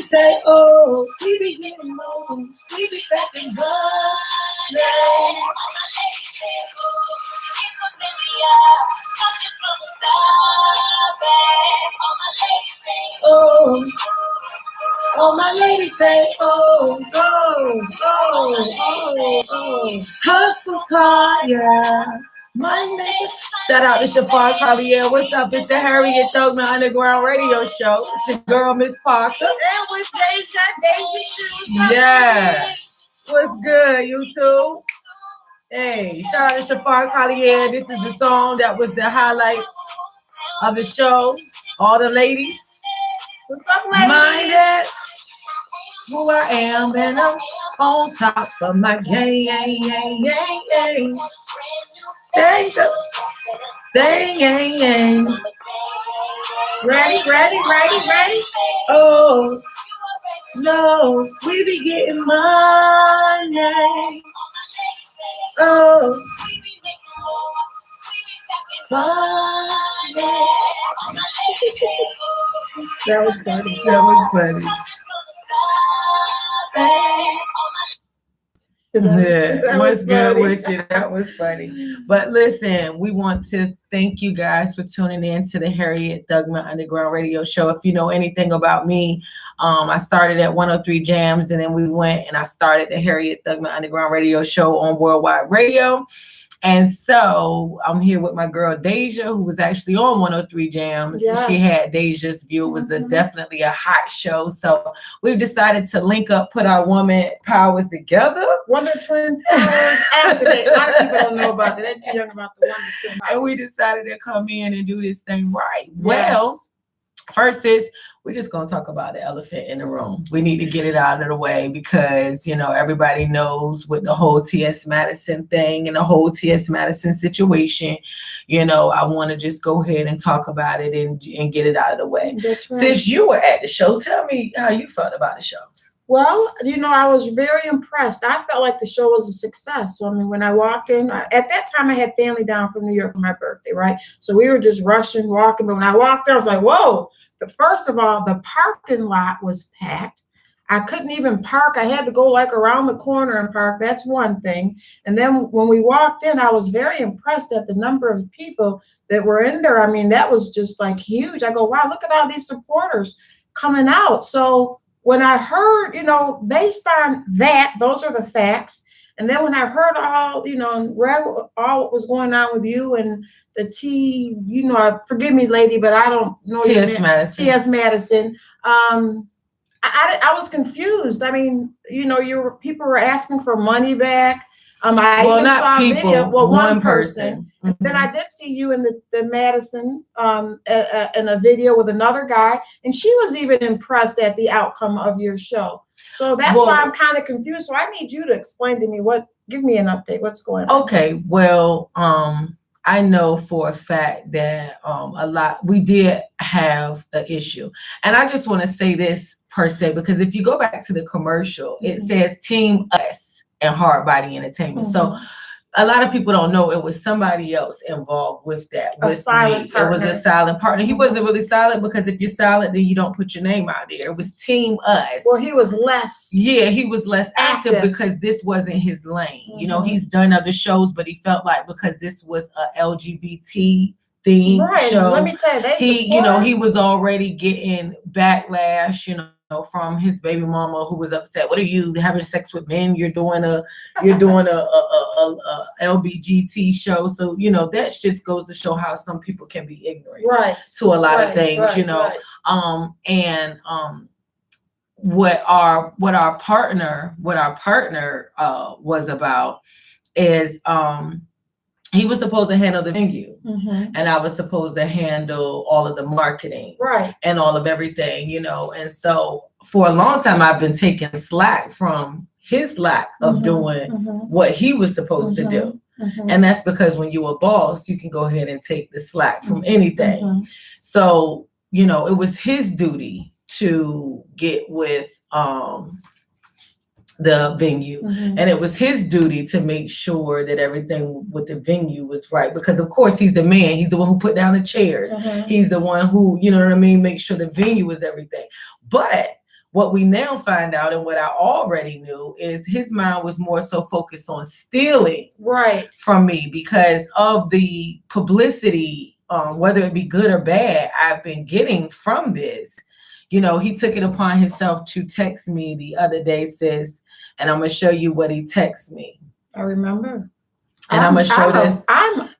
say, oh, we be getting more, we be cracking money. All my ladies say, oh, it was me out, I'm just gonna stop it. All my ladies say, oh, oh, oh, oh, oh. Hustle's hard, yeah. Monday. Shout out to Shafar Cardi. What's up? It's the Harriet Thugman Underground Radio Show. It's your girl, Miss Parker. And with Deja. Yeah. What's good, you two? Hey, shout out to Shafar Cardi. This is the song that was the highlight of the show. All the ladies. What's up, ladies? Minded who I am, and I'm on top of my game. Ready. Oh, no, we be getting money. Oh, money. That was funny. Yeah, what's good with you? That was funny. But listen, we want to thank you guys for tuning in to the Harriet Thugman Underground Radio Show. If you know anything about me, I started at 103 Jams, and then we went and I started the Harriet Thugman Underground Radio Show on Worldwide Radio. And so I'm here with my girl Deja, who was actually on 103 Jams. Yes. She had Deja's View. It was definitely a hot show. So we've decided to link up, put our woman powers together. Wonder Twin powers activate. A lot of people don't know about that. They're too young about the Wonder Twin powers. And we decided to come in and do this thing right. Yes. Well, first is we're just going to talk about the elephant in the room. We need to get it out of the way because, you know, everybody knows with the whole TS Madison thing and the whole TS Madison situation, you know, I want to just go ahead and talk about it and get it out of the way. That's right. Since you were at the show, tell me how you felt about the show. Well, you know, I was very impressed. I felt like the show was a success. So, I mean, when I walked in, at that time I had family down from New York for my birthday, right? So we were just rushing, walking. But when I walked in, I was like, whoa. But first of all, the parking lot was packed. I couldn't even park. I had to go like around the corner and park. That's one thing. And then when we walked in, I was very impressed at the number of people that were in there. I mean, that was just like huge. I go, wow, look at all these supporters coming out. So when I heard, you know, based on that, those are the facts. And then when I heard all, you know, and read all what was going on with you and the you know, forgive me, lady, but I don't know. TS Madison. TS Madison. I was confused. I mean, you know, people were asking for money back. I well, even not saw people. A video. Well, one person. Mm-hmm. Then I did see you in the Madison in a video with another guy, and she was even impressed at the outcome of your show. So that's why I'm kind of confused. So I need you to explain to me give me an update. What's going on? Okay. Well, I know for a fact that we did have an issue. And I just want to say this per se, because if you go back to the commercial, it says Team Us and Hard Body Entertainment. So a lot of people don't know it was somebody else involved with that. A silent partner. It was a silent partner. He wasn't really silent because if you're silent, then you don't put your name out there. It was Team Us. Well, he was less. Yeah, he was less active because this wasn't his lane. You know, he's done other shows, but he felt like because this was a LGBT themed show. Let me tell you, he was already getting backlash, you know, from his baby mama who was upset. What are you having sex with men? You're doing a LBGT show. So, you know, that just goes to show how some people can be ignorant to a lot of things, you know. What our partner was about is he was supposed to handle the venue, and I was supposed to handle all of the marketing, and all of everything, you know. And so for a long time, I've been taking slack from his lack of doing what he was supposed to do. And that's because when you're a boss, you can go ahead and take the slack from anything. So, you know, it was his duty to get with the venue, and it was his duty to make sure that everything with the venue was right, because of course he's the man, he's the one who put down the chairs, he's the one who, you know what I mean, make sure the venue is everything. But what we now find out, and what I already knew, is his mind was more so focused on stealing from me because of the publicity, whether it be good or bad, I've been getting from this. You know, he took it upon himself to text me the other day, sis, and I'm going to show you what he texted me. I remember. And I'm going to show this.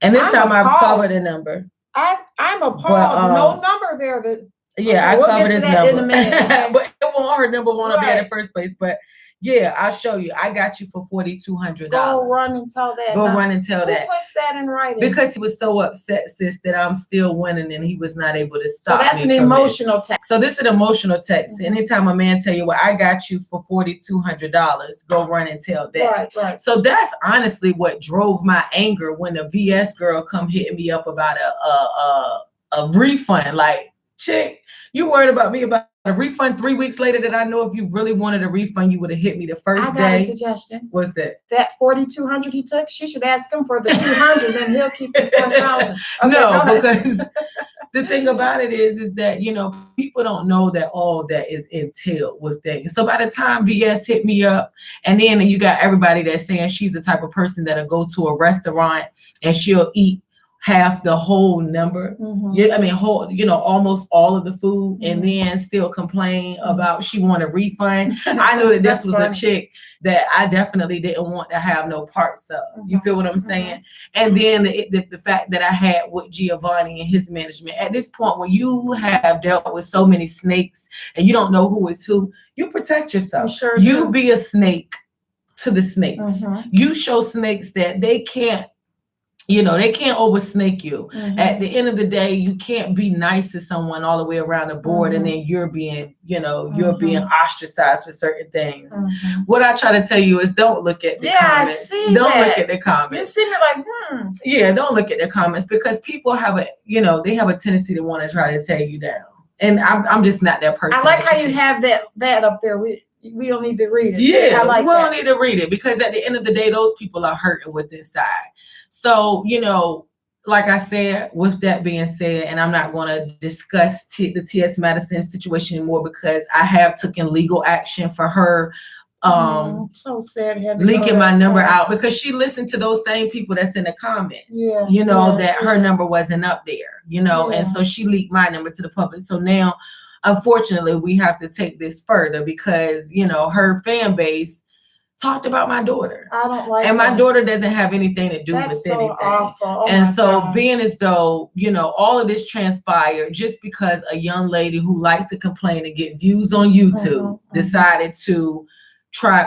And this time I've covered the number. I'm appalled. No number there that. Yeah, okay, I covered his number. In a minute, okay. But it won't, her number won't be in the first place. But yeah, I'll show you. I got you for $4,200. Go run and tell that. Run and tell that. Who puts that in writing? Because he was so upset, sis, that I'm still winning and he was not able to stop me. So that's an emotional text. So this is an emotional text. Anytime a man tell you, well, I got you for $4,200, go run and tell that. Right. So that's honestly what drove my anger when the VS girl come hitting me up about a refund. Like, chick, you worried about me about a refund 3 weeks later that I know if you really wanted a refund, you would have hit me the first day. I got a suggestion. What's that? That $4,200 he took, she should ask him for the $200, then he'll keep the $4,000. Okay, no, because the thing about it is that, you know, people don't know that all that is entailed with things. So by the time VS hit me up, and then you got everybody that's saying she's the type of person that'll go to a restaurant and she'll eat half the whole number. I mean, almost all of the food, and then still complain about she want a refund. I knew that this was a chick that I definitely didn't want to have no parts of. You feel what I'm saying? And then the fact that I had with Giovanni and his management. At this point, when you have dealt with so many snakes and you don't know who is who, you protect yourself. Sure you be a snake to the snakes. You show snakes that they can't, they can't oversnake you. At the end of the day, you can't be nice to someone all the way around the board, and then you're being, you're being ostracized for certain things. What I try to tell you is don't look at the comments. Don't look at the comments. You see me like, Yeah, don't look at the comments, because people have they have a tendency to want to try to tear you down. And I'm just not that person. I like how you have that up there. We don't need to read it. Yeah, we don't need to read it, because at the end of the day, those people are hurting with inside. So, like I said, with that being said, and I'm not going to discuss the TS Madison situation anymore, because I have taken legal action for her so sad leaking my number out, because she listened to those same people that's in the comments, that her number wasn't up there, and so she leaked my number to the public. So now, unfortunately, we have to take this further, because, her fan base talked about my daughter. I don't like and my daughter doesn't have anything to do with anything. Awful. And so being as though, all of this transpired just because a young lady who likes to complain and get views on YouTube decided to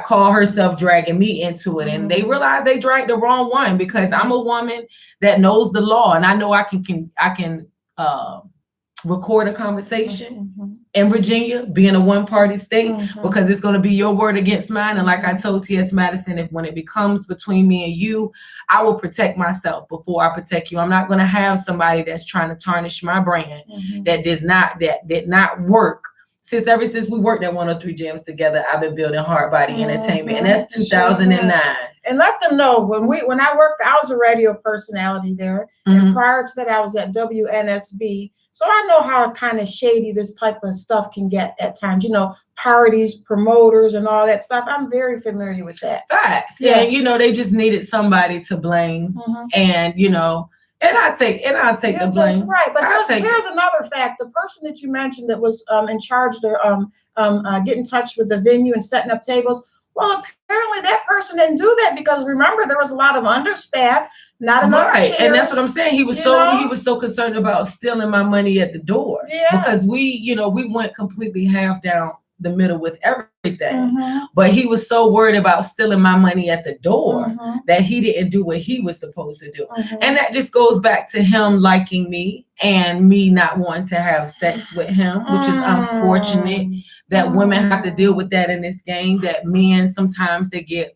call herself dragging me into it. And they realized they dragged the wrong one, because I'm a woman that knows the law, and I know I can record a conversation in Virginia, being a one-party state, because it's going to be your word against mine. And like I told TS Madison, when it becomes between me and you, I will protect myself before I protect you. I'm not going to have somebody that's trying to tarnish my brand that did not work. Ever since we worked at 103 Gems together, I've been building Hard Body Entertainment, and that's 2009. And let them know, when I worked, I was a radio personality there, and prior to that, I was at WNSB. So I know how kind of shady this type of stuff can get at times, parties, promoters, and all that stuff. I'm very familiar with that. Facts. Yeah. And, they just needed somebody to blame. And, and I take the blame. Right. But here's another fact. The person that you mentioned that was in charge to get in touch with the venue and setting up tables. Well, apparently that person didn't do that, because remember, there was a lot of understaff. Not enough chairs, and that's what I'm saying. He was so concerned about stealing my money at the door, because we went completely half down the middle with everything. But he was so worried about stealing my money at the door that he didn't do what he was supposed to do. And that just goes back to him liking me and me not wanting to have sex with him, which is unfortunate that women have to deal with that in this game. That men sometimes they get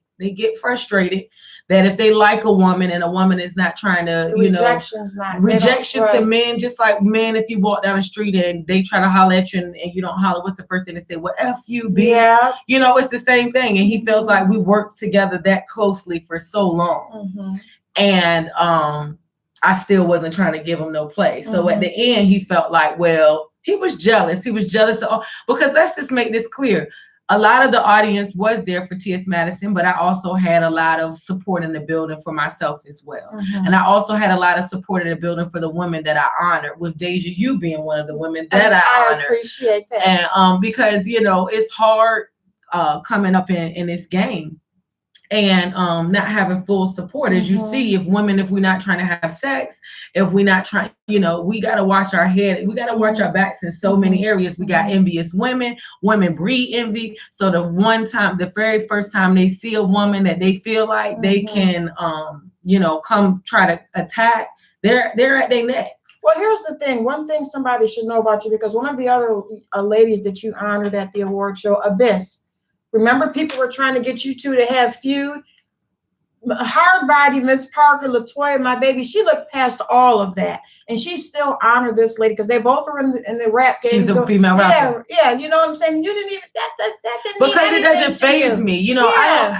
frustrated that if they like a woman and a woman is not trying to, rejection to men, just like men, if you walk down the street and they try to holler at you and you don't holler, what's the first thing they say? Well, F you, B. Yeah. It's the same thing. And he feels like we worked together that closely for so long. And I still wasn't trying to give him no play. So at the end, he felt like, well, He was jealous. He was jealous of, because let's just make this clear. A lot of the audience was there for TS Madison, but I also had a lot of support in the building for myself as well. And I also had a lot of support in the building for the women that I honored, with Deja, you being one of the women that I honored. I appreciate that. And because, you know, it's hard coming up in this game and not having full support. As you see, if we're not trying to have sex, if we're not trying, you know, we got to watch our head, we got to watch our backs in so many areas. We got envious women breed envy. So the very first time they see a woman that they feel like they can, you know, come try to attack, they're at their necks. Well, here's the thing. One thing somebody should know about you, because one of the other ladies that you honored at the award show, Abyss, remember, people were trying to get you two to have feud. Hard body, Miss Parker, Latoya, my baby, she looked past all of that, and she still honored this lady because they both are in the rap game. She's a female rapper. Yeah, you know what I'm saying. You didn't even that didn't because mean it doesn't faze you. me. You know, I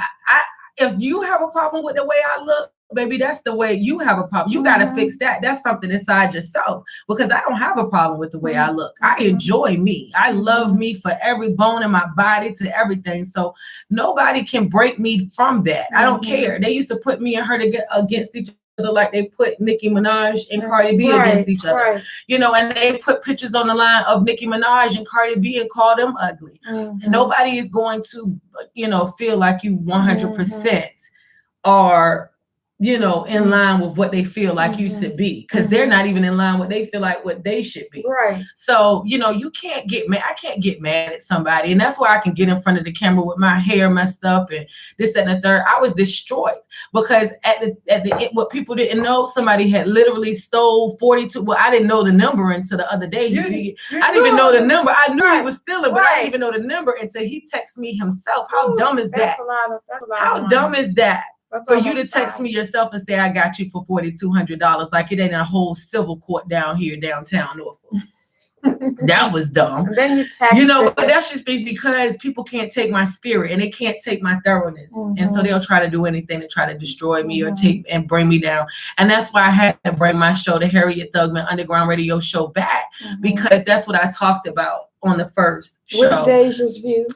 if you have a problem with the way I look, baby, that's the way you have a problem. You got to fix that. That's something inside yourself, because I don't have a problem with the way I look. I enjoy me. I love me for every bone in my body to everything. So nobody can break me from that. I don't care. They used to put me and her against each other like they put Nicki Minaj and Cardi B against each other. You know, and they put pictures on the line of Nicki Minaj and Cardi B and call them ugly. Nobody is going to, you know, feel like you 100% are, you know, in line with what they feel like you should be, because they're not even in line with they feel like what they should be. So, you know, you can't get mad. I can't get mad at somebody. And that's why I can get in front of the camera with my hair messed up and this, that, and the third. I was destroyed because at the end, what people didn't know, somebody had literally stole 42. Well, I didn't know the number until the other day. I didn't even know the number. I knew he was stealing, but I didn't even know the number until he texted me himself. How dumb is that? How dumb is that? For you to text me yourself and say, I got you for $4,200, like it ain't a whole civil court down here downtown Norfolk. That was dumb. And then you know, but that's just because people can't take my spirit and they can't take my thoroughness. And so they'll try to do anything to try to destroy me or take and bring me down. And that's why I had to bring my show, the Harriet Thugman Underground Radio Show, back, because that's what I talked about on the first show.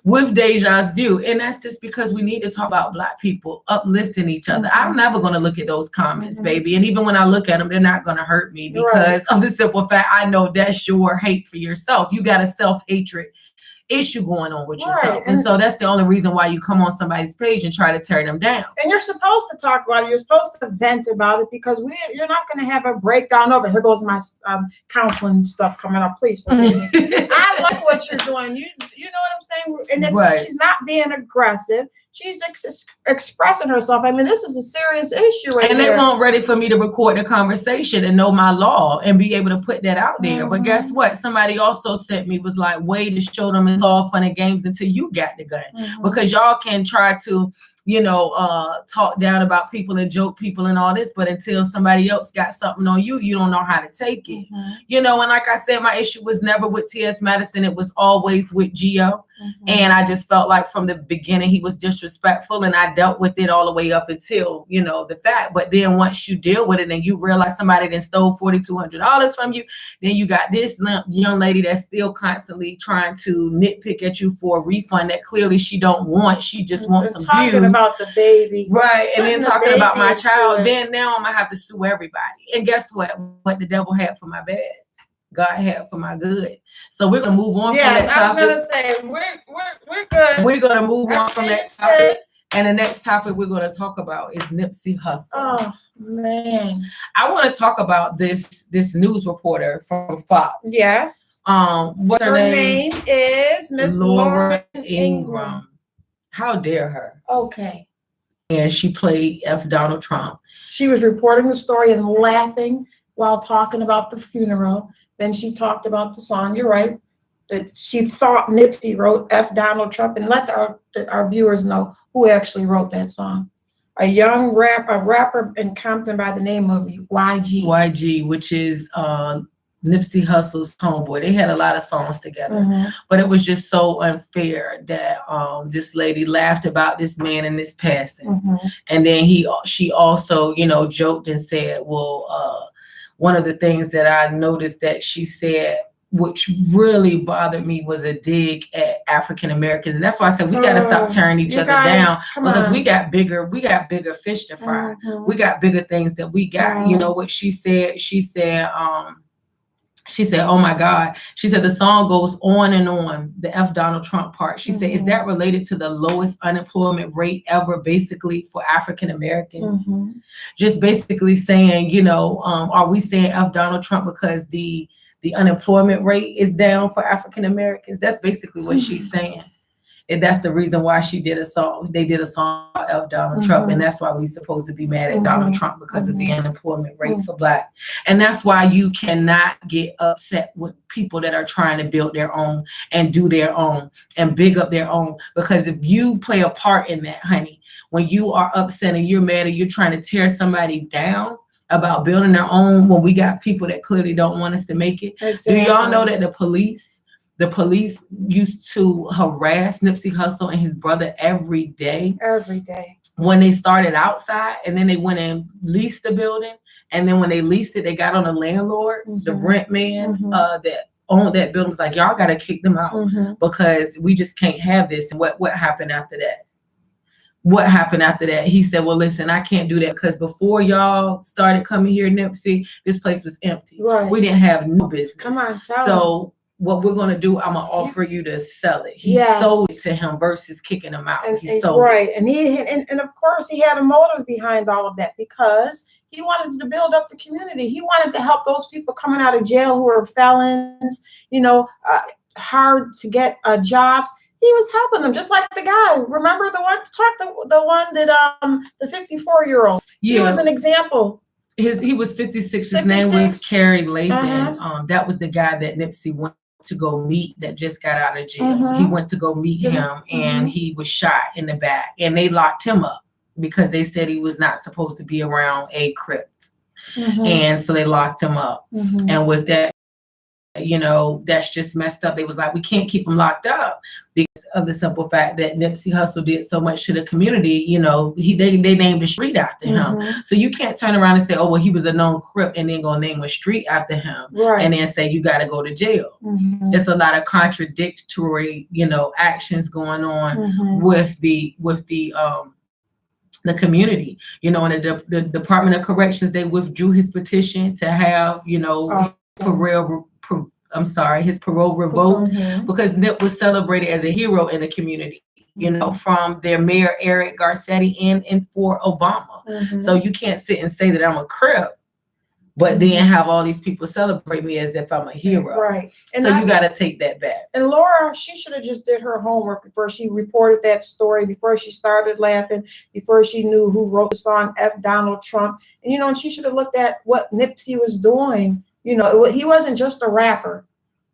With Deja's view. And that's just because we need to talk about Black people uplifting each other. I'm never going to look at those comments, baby. And even when I look at them, they're not going to hurt me because of the simple fact I know that's your hate for yourself. You got a self-hatred issue going on with yourself. And so that's the only reason why you come on somebody's page and try to tear them down. And you're supposed to talk about it. You're supposed to vent about it, because you're not going to have a breakdown over. Here goes my counseling stuff coming up. Please forgive me. I like what you're doing. You know what I'm saying? And it's, she's not being aggressive. She's expressing herself. I mean, this is a serious issue and they weren't ready for me to record the conversation and know my law and be able to put that out there. But guess what? Somebody also sent me, was like, way to show them it's all fun and games until you got the gun. Because y'all can try to, you know, talk down about people and joke people and all this, but until somebody else got something on you, you don't know how to take it. You know, and like I said, my issue was never with TS Madison. It was always with Gio. And I just felt like from the beginning he was disrespectful, and I dealt with it all the way up until, you know, the fact. But then once you deal with it and you realize somebody that stole $4,200 from you, then you got this young lady that's still constantly trying to nitpick at you for a refund that clearly she don't want. She just wants some views. About the baby, right? And then talking about my child. Then now I'm gonna have to sue everybody. And guess what? What the devil had for my bad, God had for my good. So we're gonna move on from that topic. I was gonna say we're good. We're gonna move on from that topic. And the next topic we're gonna talk about is Nipsey Hussle. Oh man, I want to talk about this news reporter from Fox. Yes. What's her name? Her name is Miss Lauren Ingram. How dare her? Okay. And she played Donald Trump. She was reporting the story and laughing while talking about the funeral. Then she talked about the song. You're right. That she thought Nipsey wrote Donald Trump, and let our viewers know who actually wrote that song. A young rapper in Compton by the name of YG. YG, which is Nipsey Hussle's homeboy. They had a lot of songs together, but it was just so unfair that this lady laughed about this man and this passing, and then she also, you know, joked and said, well, one of the things that I noticed that she said which really bothered me was a dig at African Americans. And that's why I said we gotta stop tearing each other down, because we got bigger fish to fry. We got bigger things that we got. You know what she said? She said, oh my God. She said the song goes on and on, the F Donald Trump part. She said, is that related to the lowest unemployment rate ever, basically, for African Americans? Just basically saying, you know, are we saying F Donald Trump because the unemployment rate is down for African Americans? That's basically what she's saying. And that's the reason why she did a song. They did a song of Donald Trump, and that's why we're supposed to be mad at Donald Trump, because of the unemployment rate for Black. And that's why you cannot get upset with people that are trying to build their own and do their own and big up their own. Because if you play a part in that, honey, when you are upset and you're mad and you're trying to tear somebody down about building their own, when we got people that clearly don't want us to make it. Do y'all know that the police used to harass Nipsey Hussle and his brother every day? Every day. When they started outside, and then they went and leased the building. And then when they leased it, they got on the landlord, the rent man that owned that building was like, y'all got to kick them out because we just can't have this. And what happened after that? What happened after that? He said, well, listen, I can't do that because before y'all started coming here, Nipsey, this place was empty. Right. We didn't have no business. Come on, tell me. What we're going to do, I'm going to offer you to sell it. He sold it to him versus kicking him out. He sold it. And of course, he had a motive behind all of that, because he wanted to build up the community. He wanted to help those people coming out of jail who are felons, you know, hard to get jobs. He was helping them, just like the guy. Remember the one that the 54-year-old. He was an example. He was 56. His name was Carrie Latham. That was the guy that Nipsey went to go meet, that just got out of jail. He went to go meet him, and he was shot in the back, and they locked him up because they said he was not supposed to be around a crypt. And so they locked him up. And with that, you know, that's just messed up. They was like, we can't keep him locked up because of the simple fact that Nipsey Hussle did so much to the community. You know, they named a street after him. So you can't turn around and say, oh, well, he was a known Crip, and then go name a street after him, and then say you got to go to jail. It's a lot of contradictory, you know, actions going on with the community. You know, in the Department of Corrections, they withdrew his petition to have, you know, his parole revoked, because Nip was celebrated as a hero in the community, you know, from their mayor, Eric Garcetti, and for Obama. So you can't sit and say that I'm a Crip, but then have all these people celebrate me as if I'm a hero. Right. And so you got to take that back. And Laura, she should have just did her homework before she reported that story, before she started laughing, before she knew who wrote the song F Donald Trump. And, you know, and she should have looked at what Nipsey was doing. You know, he wasn't just a rapper.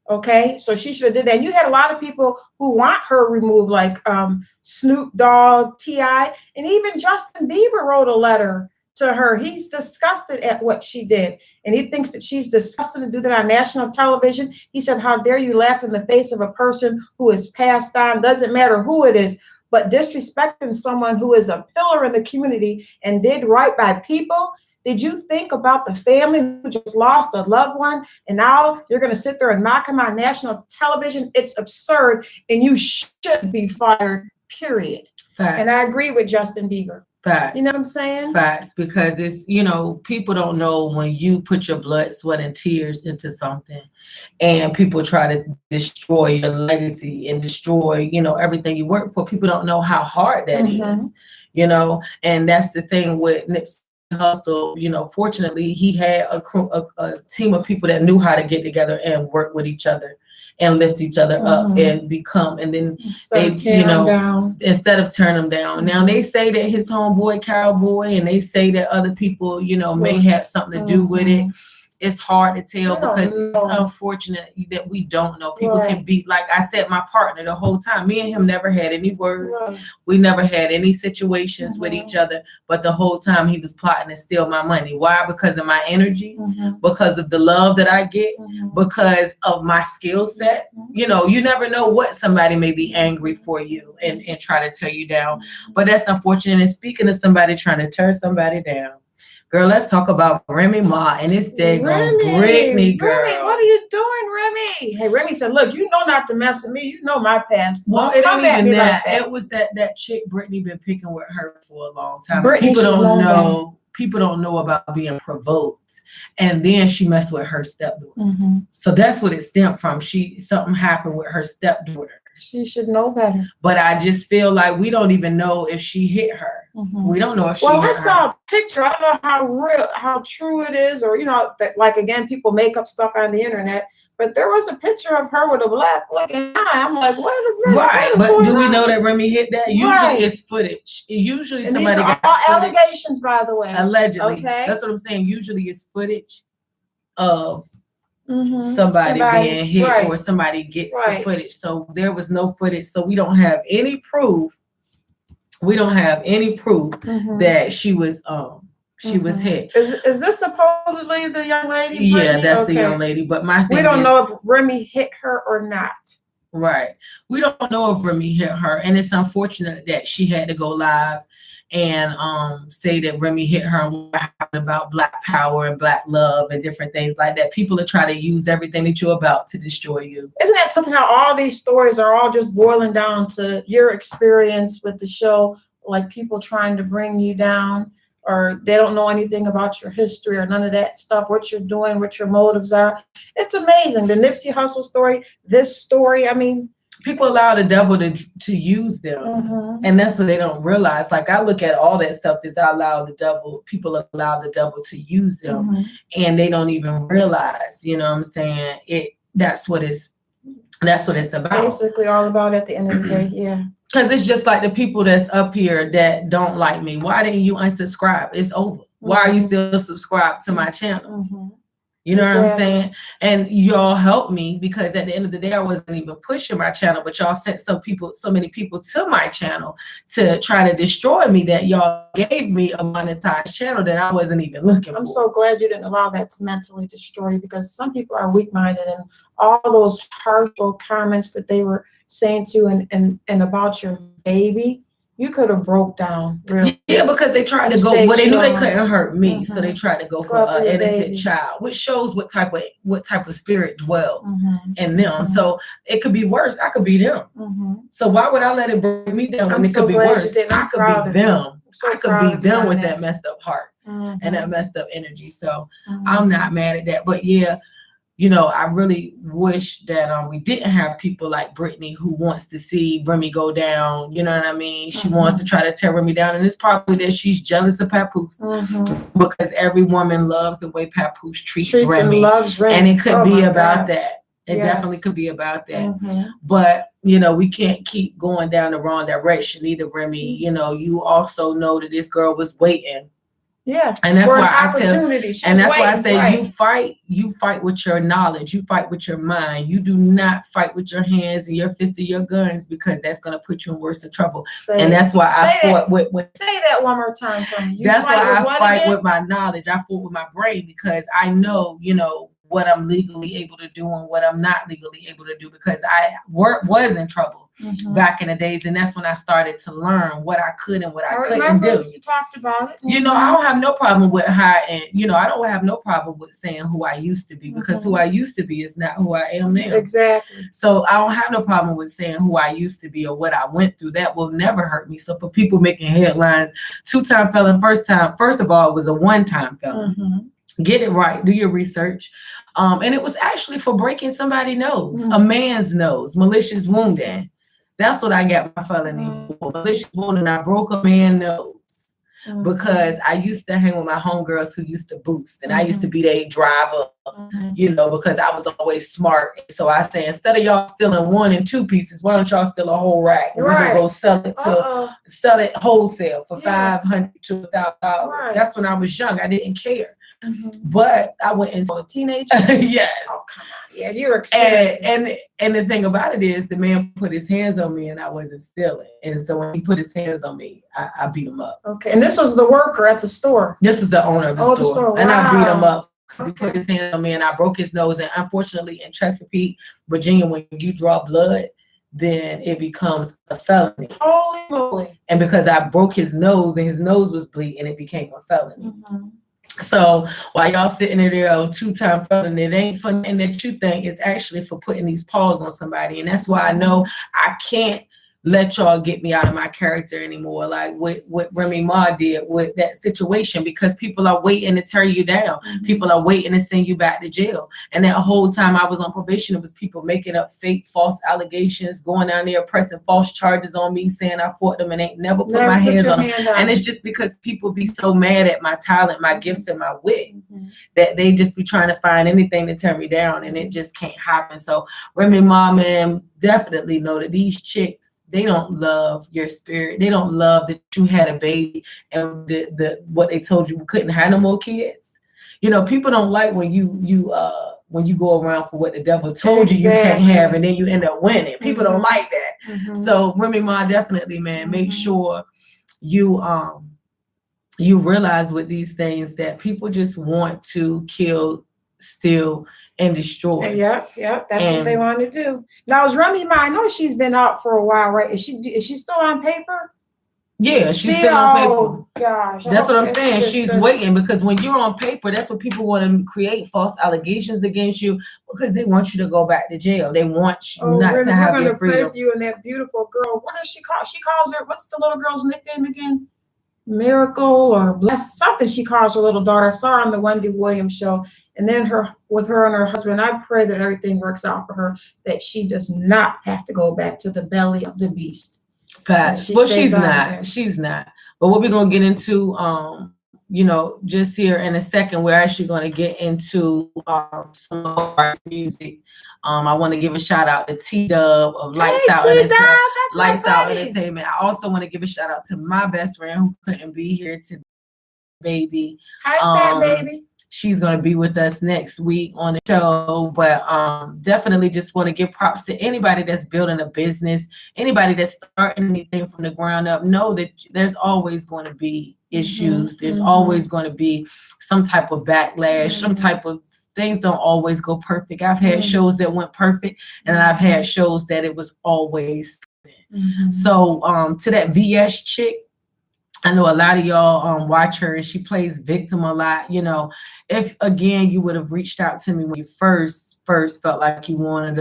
Okay, so she should have did that. And you had a lot of people who want her removed, like Snoop Dogg, T.I., and even Justin Bieber wrote a letter to her. He's disgusted at what she did, and he thinks that she's disgusting to do that on national television. He said, how dare you laugh in the face of a person who is passed on, doesn't matter who it is, but disrespecting someone who is a pillar in the community and did right by people. Did you think about the family who just lost a loved one, and now you're going to sit there and mock him on national television? It's absurd, and you should be fired, period. Facts. And I agree with Justin Bieber. Facts. You know what I'm saying? Facts, because it's, you know, people don't know when you put your blood, sweat, and tears into something, and people try to destroy your legacy and destroy, you know, everything you work for. People don't know how hard that is, you know, and that's the thing with Nipsey Hussle. You know, fortunately, he had a team of people that knew how to get together and work with each other and lift each other up and become, and then they, you know, instead of turn them down. Now they say that his homeboy Cowboy, and they say that other people, you know, may have something to do with it. It's hard to tell because it's unfortunate that we don't know. People can be, like I said, my partner the whole time. Me and him never had any words. We never had any situations with each other. But the whole time he was plotting to steal my money. Why? Because of my energy, because of the love that I get, because of my skill set. You know, you never know what somebody may be angry for you and try to tear you down. But that's unfortunate. And speaking of somebody trying to tear somebody down, Girl, let's talk about Remy Ma and it's daggone Britney, girl. Remy, what are you doing, Remy? Hey, Remy said, look, you know not to mess with me. You know my past. Well, Don't it come ain't at even me that. like that. It was that chick Britney been picking with her for a long time. Britney People should don't know know. People don't know about being provoked. And then she messed with her stepdaughter. So that's what it stemmed from. Something happened with her stepdaughter. She should know better. But I just feel like we don't even know if she hit her. We don't know if she hit her. Well, I saw a picture. I don't know how true it is, or, you know, that, like, again, people make up stuff on the internet. But there was a picture of her with a black looking eye. I'm like, wait a minute. Right, but do we know that Remy hit that? Usually it's footage. Usually and somebody these are got all footage. allegations, by the way. Allegedly. Okay. That's what I'm saying. Usually it's footage of somebody being hit or somebody gets the footage. So there was no footage. So we don't have any proof. We don't have any proof that she was hit. Is this supposedly the young lady? Britney? Yeah, that's the young lady. But my thing we don't know if Remy hit her or not. Right. We don't know if Remy hit her. And it's unfortunate that she had to go live and say that Remy hit her and about Black power and Black love and different things like that. People are trying to use everything that you're about to destroy you. Isn't that something how all these stories are all just boiling down to your experience with the show, like people trying to bring you down, or they don't know anything about your history or none of that stuff, what you're doing, what your motives are. It's amazing. The Nipsey Hussle story, this story, I mean, people allow the devil to use them. And that's what they don't realize. Like, I look at all that stuff as people allow the devil to use them and they don't even realize, you know what I'm saying? That's what it's about. Basically all about at the end of the day, yeah. Because it's just like the people that's up here that don't like me. Why didn't you unsubscribe? It's over. Why are you still subscribed to my channel? You know what I'm saying? And y'all helped me because at the end of the day, I wasn't even pushing my channel, but y'all sent so many people to my channel to try to destroy me that y'all gave me a monetized channel that I wasn't even looking for. I'm so glad you didn't allow that to mentally destroy you, because some people are weak-minded, and all those harmful comments that they were saying to you and about your baby, you could have broke down. Really. Yeah, because they tried to go, well, they knew they couldn't hurt me, so they tried to go for an innocent child, which shows what type of spirit dwells in them. So it could be worse. I could be them. So why would I let it bring me down when it could be worse? I could be them. I could be them with that messed up heart and that messed up energy. So I'm not mad at that. But yeah, you know, I really wish that we didn't have people like Britney who wants to see Remy go down. You know what I mean? She wants to try to tear Remy down. And it's probably that she's jealous of Papoose because every woman loves the way Papoose treats Remy. And loves Remy. And it could be about that. It definitely could be about that. But, you know, we can't keep going down the wrong direction either, Remy. You know, you also know that this girl was waiting. Yeah, and that's why I tell, and that's why I say you fight with your knowledge, you fight with your mind. You do not fight with your hands and your fists or your guns, because that's gonna put you in worse trouble. And that's why I fought with say that one more time for me. That's why I fight with my knowledge. I fought with my brain, because I know, you know, what I'm legally able to do and what I'm not legally able to do, because I was in trouble back in the days, and that's when I started to learn what I could and what I couldn't do. You talked about it. You know, I don't have no problem with and you know, I don't have no problem with saying who I used to be, because who I used to be is not who I am now. Exactly. So I don't have no problem with saying who I used to be or what I went through. That will never hurt me. So for people making headlines, 2-time felon, first of all, it was a 1-time felon. Get it right. Do your research. And it was actually for breaking somebody's nose, a man's nose, malicious wounding. That's what I got my felony for. Malicious wounding. I broke a man's nose because I used to hang with my homegirls who used to boost, and I used to be their driver, you know, because I was always smart. So I say, instead of y'all stealing 1 and 2 pieces, why don't y'all steal a whole rack? And we're gonna go sell it wholesale for $500 to $1,000. That's when I was young. I didn't care. But I went into a teenager. Yes. Oh, come on. Yeah, you're experienced. And the thing about it is, the man put his hands on me and I wasn't stealing. And so when he put his hands on me, I beat him up. Okay. And this was the worker at the store. This is the owner of the store. Wow. And I beat him up. He put his hands on me and I broke his nose. And unfortunately, in Chesapeake, Virginia, when you draw blood, then it becomes a felony. Holy moly. And because I broke his nose and his nose was bleeding, it became a felony. So while y'all sitting there, 2-time felon, it ain't for nothing that you think, it's actually for putting these paws on somebody. And that's why I know I can't let y'all get me out of my character anymore, like what Remy Ma did with that situation, because people are waiting to tear you down. People are waiting to send you back to jail. And that whole time I was on probation, it was people making up fake false allegations, going down there pressing false charges on me, saying I fought them and ain't never put my hands on them. And it's just because people be so mad at my talent, my gifts, and my wit, that they just be trying to find anything to tear me down, and it just can't happen. So Remy Ma, man, definitely know that these chicks, they don't love your spirit. They don't love that you had a baby and what they told you couldn't have no more kids. You know, people don't like when you go around for what the devil told you can't have, and then you end up winning. People don't like that. So Remy Ma, definitely, man, make sure you realize with these things that people just want to kill, steal, and destroy. Yep, that's what they want to do. Now, is Remy Ma, I know she's been out for a while, right? Is she still on paper? Yeah, she's still on paper. Oh gosh, that's what I'm saying. She's waiting, because when you're on paper, that's what people want to create false allegations against you, because they want you to go back to jail. They want you not to have your freedom. We're gonna pray for you and that beautiful girl. What does she call? She calls her. What's the little girl's nickname again? Miracle or Bless, something she calls her little daughter. I saw her on the Wendy Williams show, and then with her and her husband. I pray that everything works out for her, that she does not have to go back to the belly of the beast. Facts. Well, she's not. But what we're gonna get into, just here in a second, we're actually gonna get into some of our music. I want to give a shout out to T-Dub of Lights Out Entertainment. I also want to give a shout out to my best friend who couldn't be here today, baby. Hi, fat baby. She's going to be with us next week on the show, but definitely just want to give props to anybody that's building a business, anybody that's starting anything from the ground up. Know that there's always going to be issues. There's always going to be some type of backlash, some type of things don't always go perfect. I've had shows that went perfect, and I've had shows that it was always. So to that VS chick, I know a lot of y'all watch her, and she plays victim a lot. You know, if again you would have reached out to me when you first felt like you wanted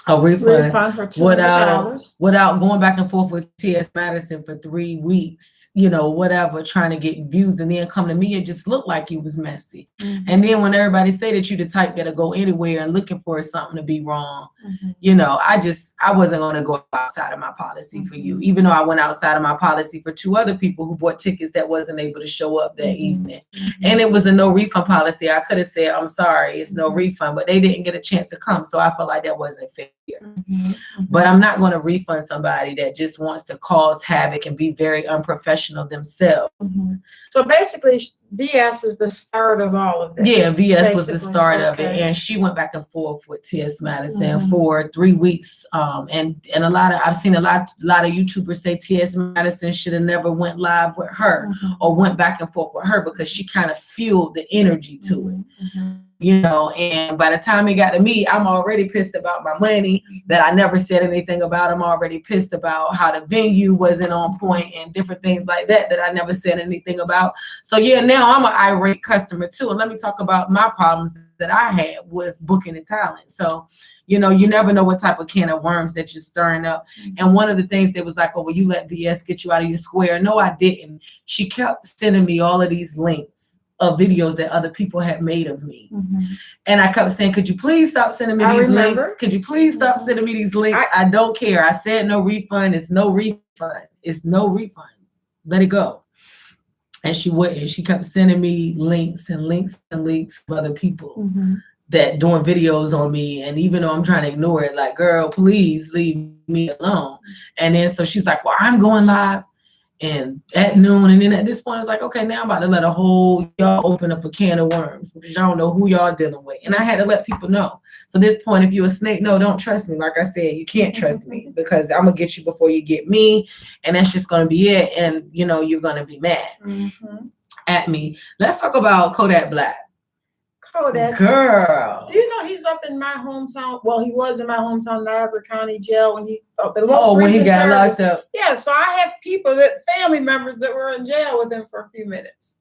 a refund for $200 without going back and forth with TS Madison for 3 weeks, whatever, trying to get views, and then come to me, it just looked like you was messy. And then when everybody say that you the type that'll go anywhere and looking for something to be wrong, I wasn't going to go outside of my policy for you, even though I went outside of my policy for 2 other people who bought tickets that wasn't able to show up that evening. And it was a no refund policy. I could have said, I'm sorry, it's no refund, but they didn't get a chance to come. So I felt like that wasn't fair. But I'm not going to refund somebody that just wants to cause havoc and be very unprofessional themselves. So basically, VS is the start of all of this. Yeah, VS was the start of it, and she went back and forth with TS Madison for 3 weeks. And I've seen a lot of YouTubers say TS Madison should have never went live with her or went back and forth with her, because she kind of fueled the energy to it. And by the time it got to me, I'm already pissed about my money that I never said anything about. I'm already pissed about how the venue wasn't on point and different things like that I never said anything about. So now I'm an irate customer too. And let me talk about my problems that I had with booking and talent. So, you never know what type of can of worms that you're stirring up. And one of the things that was like, oh, well, you let VS get you out of your square. No, I didn't. She kept sending me all of these links of videos that other people had made of me. And I kept saying, could you please stop sending me these links? Could you please stop sending me these links? I don't care. I said no refund. It's no refund. It's no refund. Let it go. And she wouldn't. She kept sending me links and links and links of other people that doing videos on me. And even though I'm trying to ignore it, like, girl, please leave me alone. And then so she's like, well, I'm going live and at noon. And then at this point, it's like, okay, now I'm about to let y'all open up a can of worms, because y'all don't know who y'all dealing with. And I had to let people know. So this point, if you're a snake, no, don't trust me. Like I said, you can't trust me, because I'm going to get you before you get me. And that's just going to be it. And, you're going to be mad at me. Let's talk about Kodak Black. Kodak. Girl. Do you know he's up in my hometown? Well, he was in my hometown, Niagara County Jail when he when he got locked up. Yeah, so I have family members that were in jail with him for a few minutes.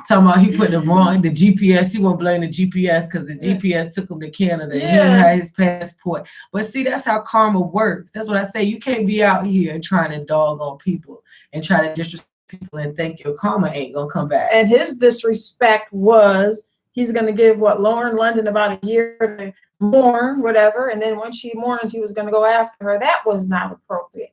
Talking about he put the GPS. He won't blame the GPS because the GPS took him to Canada. Yeah. He didn't have his passport. But see, that's how karma works. That's what I say. You can't be out here trying to dog on people and try to disrespect people and think your karma ain't gonna come back. And his disrespect was he's gonna give Lauren London about a year to mourn, whatever, and then when she mourned, he was gonna go after her. That was not appropriate.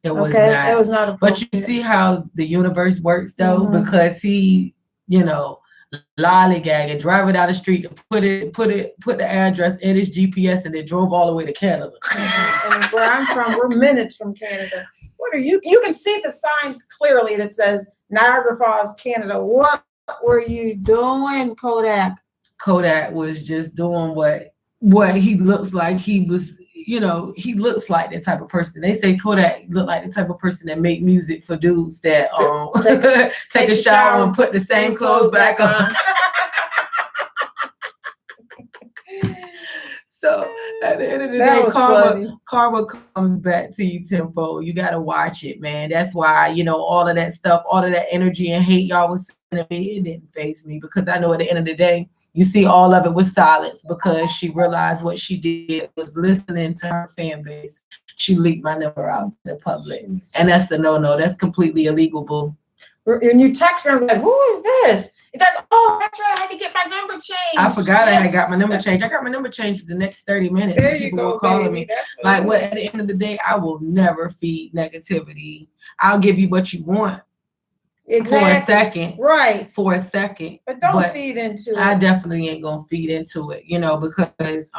It was not. It was not appropriate. But you see how the universe works though, because he, lollygag and drive it down the street to put the address in his GPS and then drove all the way to Canada. And where I'm from, we're minutes from Canada. What are you? You can see the signs clearly that says Niagara Falls, Canada. What were you doing, Kodak? Kodak was just doing what he looks like. He was, he looks like that type of person. They say Kodak looked like the type of person that make music for dudes that take a shower and put the same clothes back on. So at the end of the day, karma comes back to you tenfold. You gotta watch it, man. That's why, all of that stuff, all of that energy and hate y'all was sending me, it didn't faze me, because I know at the end of the day, you see all of it with silence, because she realized what she did was listening to her fan base. She leaked my number out to the public. And that's a no-no. That's completely illegal, boo. When you text her, I was like, who is this? It's like, oh, that's right, I had to get my number changed. I forgot I had got my number changed. I got my number changed for the next 30 minutes. There you people go, were calling me. Like, what? At the end of the day, I will never feed negativity. I'll give you what you want. Exactly. For a second. Right. For a second. But don't feed into it. I definitely ain't gonna feed into it, because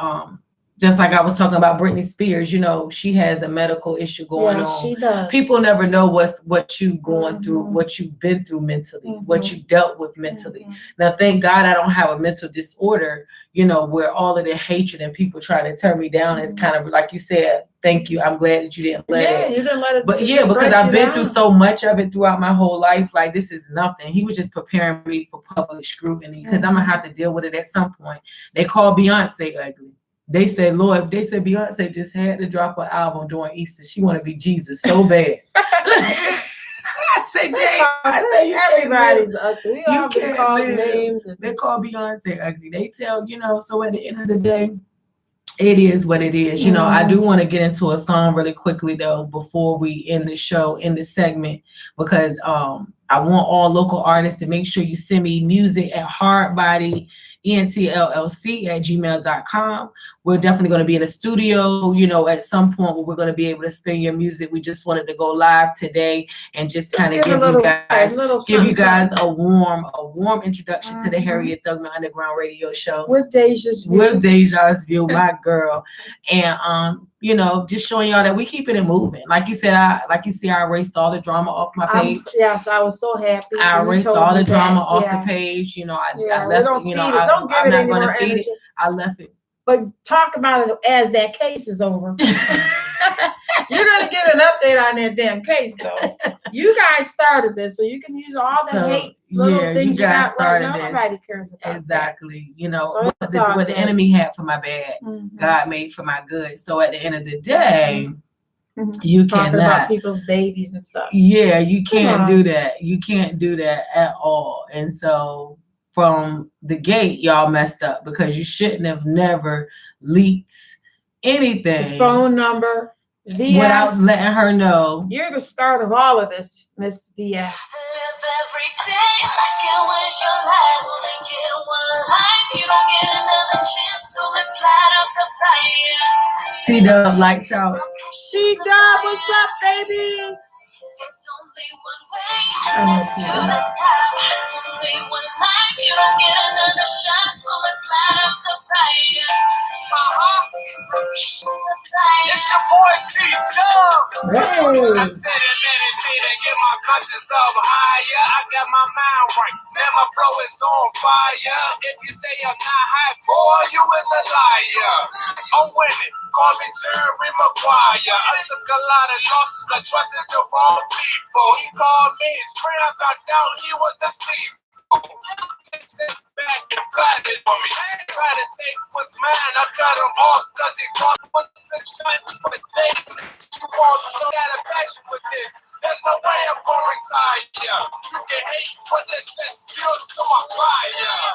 just like I was talking about Britney Spears, she has a medical issue going on. She does. People never know what you going through, what you've been through mentally, what you dealt with mentally. Now, thank God I don't have a mental disorder, where all of the hatred and people try to tear me down is kind of like you said. Thank you. I'm glad that you didn't let it. Yeah, you didn't let it. But yeah, because I've been through so much of it throughout my whole life. Like, this is nothing. He was just preparing me for public scrutiny, because I'm gonna have to deal with it at some point. They call Beyonce ugly. They said, Lord, they said Beyonce just had to drop an album during Easter. She want to be Jesus so bad. I said, everybody's ugly. We all get called names. They call Beyonce ugly. They tell, so at the end of the day, it is what it is. I do want to get into a song really quickly, though, before we end the show, in this segment, because I want all local artists to make sure you send me music at hardbodyentllc@gmail.com. We're definitely going to be in the studio, at some point where we're going to be able to spin your music. We just wanted to go live today and just kind of give you guys a warm introduction to the Harriet Thugman Underground Radio Show with Deja's View, my girl, and just showing y'all that we keeping it moving. Like you said, I erased all the drama off my page. Yes, I was so happy. I erased all the drama off the page. I left it. I'm not going to feed it. I left it. But talk about it as that case is over. You're going to give an update on that damn case, though. You guys started this, so you can use all the hate things you guys started right now. Nobody cares about exactly. What the enemy had for my bad, God made for my good. So at the end of the day, you cannot about people's babies and stuff. Yeah, you can't do that. You can't do that at all. And so from the gate, y'all messed up, because you shouldn't have never leaked anything. The phone number. VS, without letting her know. You're the start of all of this, Miss VS. Live every day like it was your last. Only get one life, you don't get another chance, so let's light up the fire. T-Dub, lights out. T-Dub, what's up, baby? There's only one way, and it's to the top. Only one life, you don't get another shot, so let's light up the fire. It's your boy T-Dub. I said it, to get my conscience up higher. I got my mind right, man, my flow is on fire. If you say I'm not high, boy, you is a liar. I'm winning, call me Jerry Maguire. I took a lot of losses, I trusted the wrong people. He called me his friend, I found out he was deceived. Sit back and flat it on me. Try to take what's mine, I cut him off cause it cost what to try for the day. You won't got a passion for this. There's no way I'm gonna retire. You can hate, but that's just fuel to my fire.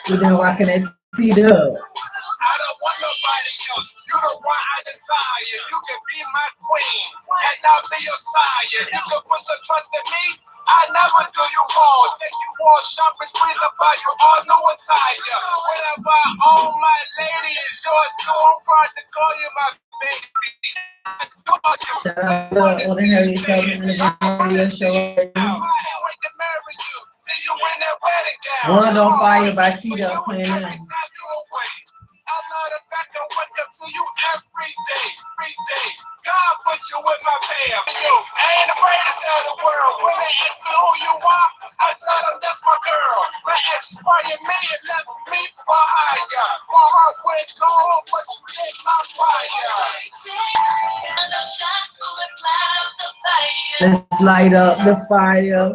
We've been rocking that T-Dub. I don't want nobody else. You're the one I desire. You can be my queen and I'll be your sire. You can put the trust in me. I never do you wrong. Take you on shopping sprees, I buy you all new attire. Whenever I own my lady is yours too. I'm proud to call you my baby. Shout out to all the Harriet Thugman and the radio show. World on Fire by T-Dub playing now. I'm not a factor, wake up to you every day. God put you with my fam. I ain't afraid to tell the world. When they ask me who you are, I tell them that's my girl. My ex fired me and left me for higher. My heart went cold, but you lit my fire. Let's light up the fire.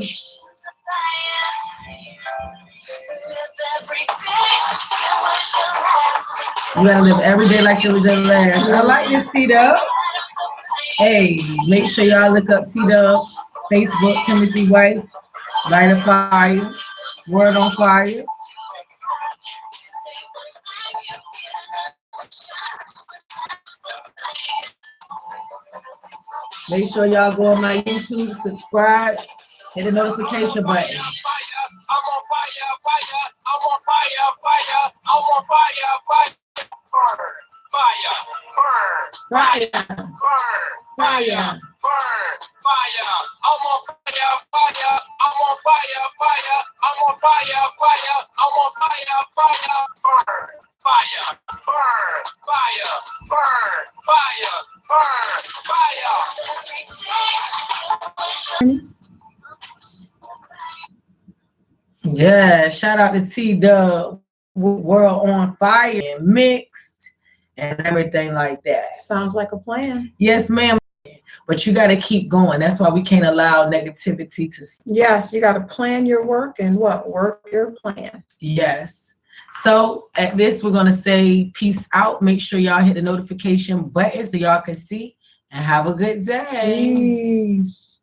You gotta live every day like it was your last. I like this T-Dub. Hey, make sure y'all look up T-Dub, Facebook, Timothy White, Light a Fire, Word on Fire. Make sure y'all go on my YouTube, subscribe, hit the notification button. I'm on fire. I'm on fire. I'm on fire. Burn, fire, burn, Fire, burn, fire, fire. burn, fire. I'm on fire. I'm on fire. I'm on fire. I'm on fire. Burn, fire, burn, fire, burn, fire, fire. Yeah, shout out to T-Dub, World on Fire, and Mixed, and everything like that. Sounds like a plan. Yes, ma'am. But you got to keep going. That's why we can't allow negativity to. Yes, you got to plan your work and work your plan. Yes. So at this, we're going to say peace out. Make sure y'all hit the notification button so y'all can see, and have a good day. Peace.